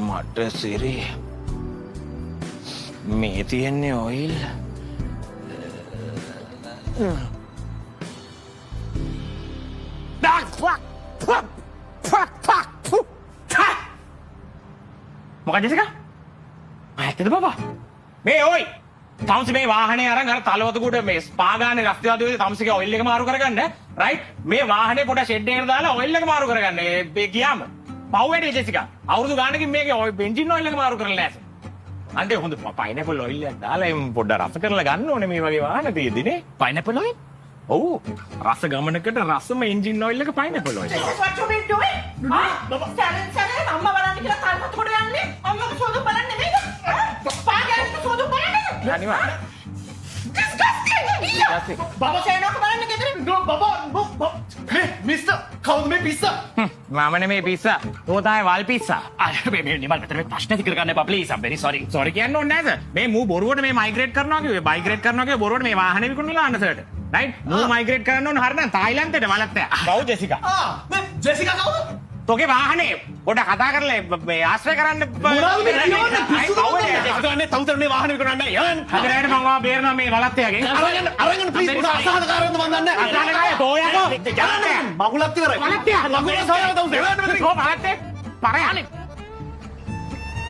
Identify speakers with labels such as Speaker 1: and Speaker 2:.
Speaker 1: මට සිරි මේ තියෙන්නේ ඔයිල්
Speaker 2: මොකද ජෙසිකා? ඇත්තද බබා? මේ ඔයි තවුන්සි මේ වාහනේ අරන් අර තලවතුකුඩ මේ ස්පා ගානේ රස්තිවාදී තවුන්සිගේ ඔයිල් එක මාරු කරගන්න රයිට් මේ වාහනේ පොඩ ෂෙඩ් එකකට දාලා ඔයිල් එක මාරු කරගන්න ඒ ගියාම පව්වැඩේ ජෙසිකා අවුරුදු ගානකින් මේකේ ඔය බෙන්ජින් ඔයිල් එක මාරු කරලා නැහැ අන්ටේ හොඳ පයිනැපල් ඔයිල් එකක් දාලා එම් පොඩ්ඩක් රස කරලා ගන්න ඕනේ මේ වගේ වාහන තියෙදිනේ
Speaker 1: පයිනැපල් ඔයිල්
Speaker 2: ඔව් රස ගමනකට රසම එන්ජින් ඔයිල් එක pineapple oil
Speaker 3: What you been doing? සැරෙන් අම්මා බලන්න කියලා තල්පත් කොට යන්නේ අම්මගේ සෝදු බලන්නේ නේද? පාගෑනිට සෝදු බලන්නේ.
Speaker 2: අනිවාර්ය
Speaker 3: Disgusting. බබා සේනක බලන්න ගෙදරින්. බබා
Speaker 4: මිස්ටර් කවුද මේ පිස්සා?
Speaker 2: මම නෙමේ පිස්සා තෝ තමයි වල් පිස්සා
Speaker 4: මේ නිමල් මෙතන මේ ප්‍රශ්න ඇති කරගන්න එපා please I'm very sorry.
Speaker 2: Sorry කියන්න ඕනේ නැද මේ මූ බොරුවට මේ මයිග්‍රේට් කරනවා කිව්වේ බයිග්‍රේට් කරනවා කිව්වේ බොරුවට මේ වාහනේ විකුණලා අන්නසට රයිට් මූ මයිග්‍රේට් කරන්න ඕන හරිනම් තායිලන්තෙට වලත්තෑ කවුද ජෙසිකා
Speaker 4: මේ ජෙසිකා කවුද?
Speaker 2: තෝගේ වාහනේ පොඩ කතා කරලා මේ ආශ්‍රය කරන්න
Speaker 4: මොනවද මේ කියන්නේ?
Speaker 2: කවුද
Speaker 4: ජෙසිකානේ තවුතරනේ වාහනේ විකුණන්නේ යන්.
Speaker 2: හදරේට මම වා බේරනවා මේ වලත්තයාගෙන්
Speaker 4: අරගෙන ප්ලීස් මොන අසහනකාරයක්ද මන් දන්නේ නැහැ.
Speaker 2: අසහනකාරය තෝයකෝ
Speaker 4: මගුලක් ඉවරයි.
Speaker 2: වලත්තයා
Speaker 4: මගුලේ සොයලා තවුස.
Speaker 2: කො වලත්තේ පරයන්නේ